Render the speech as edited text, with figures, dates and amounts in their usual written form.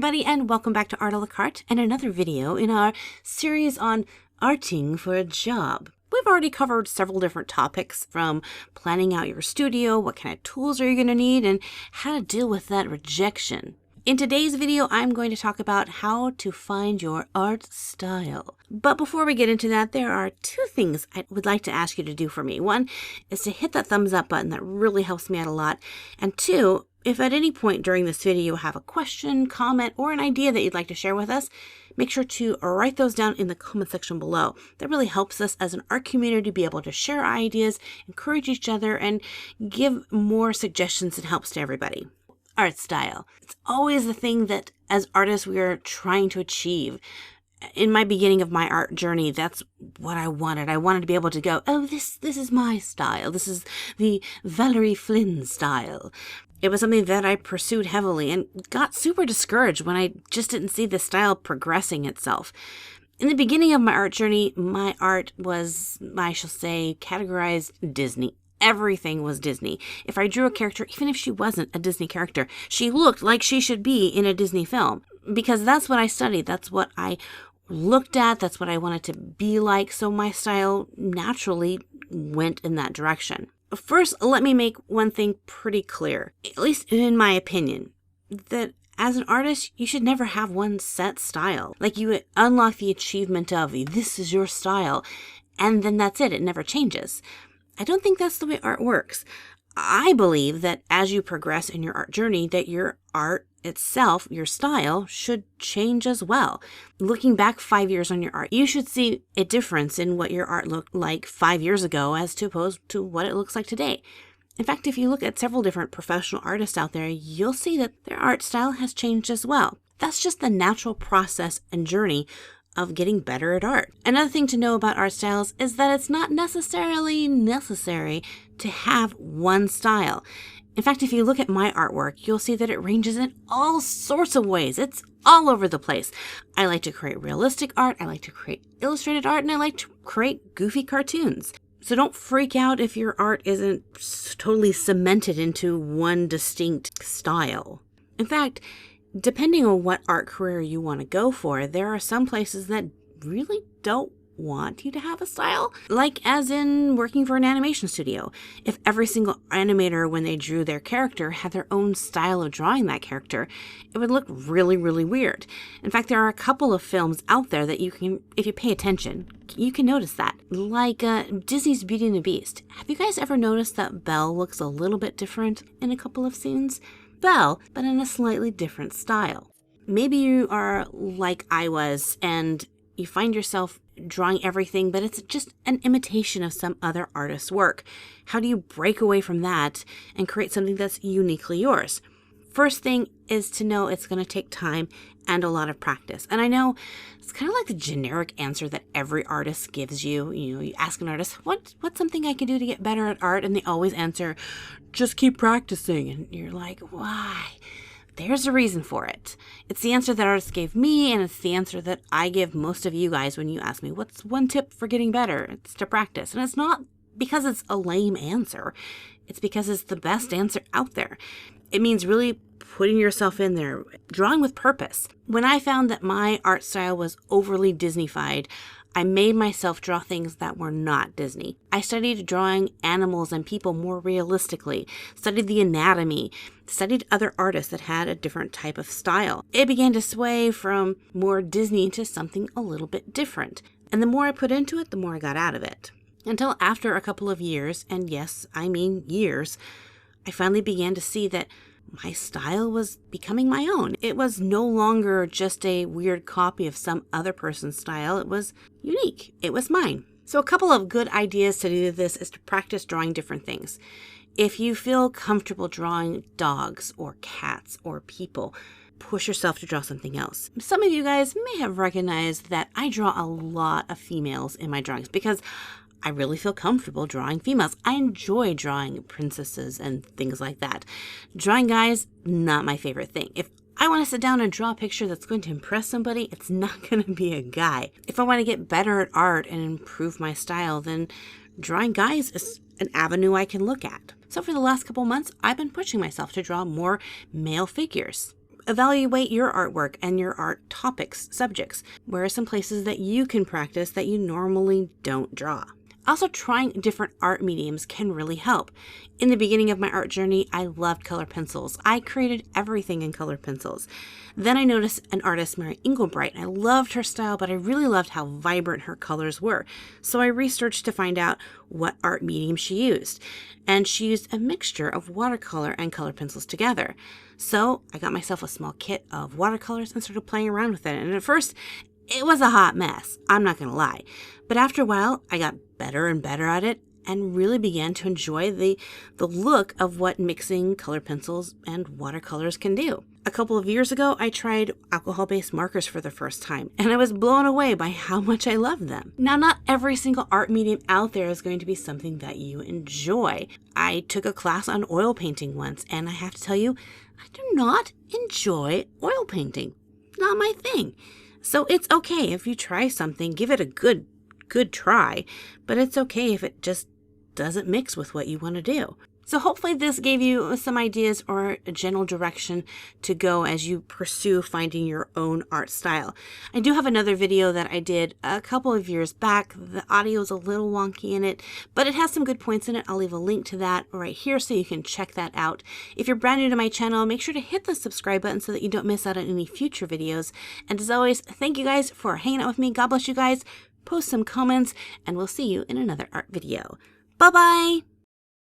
everybody, and welcome back to Art a la Carte and another video in our series on arting for a job. We've already covered several different topics, from planning out your studio, what kind of tools are you going to need, and how to deal with that rejection. In today's video, I'm going to talk about how to find your art style. But before we get into that, there are two things I would like to ask you to do for me. One is to hit that thumbs up button. That really helps me out a lot. And two, if at any point during this video you have a question, comment, or an idea that you'd like to share with us, make sure to write those down in the comment section below. That really helps us as an art community to be able to share ideas, encourage each other, and give more suggestions and helps to everybody. Art style. It's always the thing that as artists we are trying to achieve. In my beginning of my art journey, that's what I wanted. I wanted to be able to go, oh, this is my style. This is the Valerie Flynn style. It was something that I pursued heavily and got super discouraged when I just didn't see the style progressing itself. In the beginning of my art journey, my art was, I shall say, categorized Disney. Everything was Disney. If I drew a character, even if she wasn't a Disney character, she looked like she should be in a Disney film. Because that's what I studied. That's what I looked at. That's what I wanted to be like. So my style naturally went in that direction. First, let me make one thing pretty clear, at least in my opinion, that as an artist, you should never have one set style. Like you unlock the achievement of, this is your style, and then that's it. It never changes. I don't think that's the way art works. I believe that as you progress in your art journey, that your art itself, your style, should change as well. Looking back 5 years on your art, you should see a difference in what your art looked like 5 years ago as opposed to what it looks like today. In fact, if you look at several different professional artists out there, you'll see that their art style has changed as well. That's just the natural process and journey of getting better at art. Another thing to know about art styles is that it's not necessarily necessary to have one style. In fact, if you look at my artwork, you'll see that it ranges in all sorts of ways. It's all over the place. I like to create realistic art, I like to create illustrated art, and I like to create goofy cartoons. So don't freak out if your art isn't totally cemented into one distinct style. In fact, depending on what art career you want to go for, there are some places that really don't want you to have a style. Like as in working for an animation studio. If every single animator, when they drew their character, had their own style of drawing that character, it would look really, really weird. In fact, there are a couple of films out there that you can, if you pay attention, you can notice that. Like Disney's Beauty and the Beast. Have you guys ever noticed that Belle looks a little bit different in a couple of scenes? Belle, but in a slightly different style. Maybe you are like I was and you find yourself drawing everything, but it's just an imitation of some other artist's work. How do you break away from that and create something that's uniquely yours? First thing is to know it's going to take time and a lot of practice. And I know it's kind of like the generic answer that every artist gives you. You know, you ask an artist, what's something I can do to get better at art? And they always answer, just keep practicing. And you're like, why? There's a reason for it. It's the answer that artists gave me, and it's the answer that I give most of you guys when you ask me, what's one tip for getting better? It's to practice. And it's not because it's a lame answer. It's because it's the best answer out there. It means really putting yourself in there, drawing with purpose. When I found that my art style was overly Disneyfied, I made myself draw things that were not Disney. I studied drawing animals and people more realistically, studied the anatomy, studied other artists that had a different type of style. It began to sway from more Disney to something a little bit different. And the more I put into it, the more I got out of it. Until after a couple of years, and yes, I mean years, I finally began to see that my style was becoming my own. It was no longer just a weird copy of some other person's style. It was unique. It was mine. So a couple of good ideas to do this is to practice drawing different things. If you feel comfortable drawing dogs or cats or people, push yourself to draw something else. Some of you guys may have recognized that I draw a lot of females in my drawings because I really feel comfortable drawing females. I enjoy drawing princesses and things like that. Drawing guys, not my favorite thing. If I want to sit down and draw a picture that's going to impress somebody, it's not going to be a guy. If I want to get better at art and improve my style, then drawing guys is an avenue I can look at. So for the last couple months, I've been pushing myself to draw more male figures. evaluate your artwork and your art topics, subjects. Where are some places that you can practice that you normally don't draw? Also, trying different art mediums can really help. In the beginning of my art journey, I loved color pencils. I created everything in color pencils. Then I noticed an artist, Mary Engelbright. I loved her style, but I really loved how vibrant her colors were. So I researched to find out what art medium she used. And she used a mixture of watercolor and color pencils together. So I got myself a small kit of watercolors and started playing around with it. And at first, it was a hot mess, I'm not going to lie. But after a while, I got better and better at it and really began to enjoy the look of what mixing color pencils and watercolors can do. A couple of years ago, I tried alcohol-based markers for the first time, and I was blown away by how much I loved them. Now, not every single art medium out there is going to be something that you enjoy. I took a class on oil painting once, and I have to tell you, I do not enjoy oil painting. Not my thing. So it's okay if you try something, give it a good try, but it's okay if it just doesn't mix with what you want to do. So hopefully this gave you some ideas or a general direction to go as you pursue finding your own art style. I do have another video that I did a couple of years back. The audio is a little wonky in it, but it has some good points in it. I'll leave a link to that right here so you can check that out. If you're brand new to my channel, make sure to hit the subscribe button so that you don't miss out on any future videos. And as always, thank you guys for hanging out with me. God bless you guys. Post some comments, and we'll see you in another art video. Bye-bye!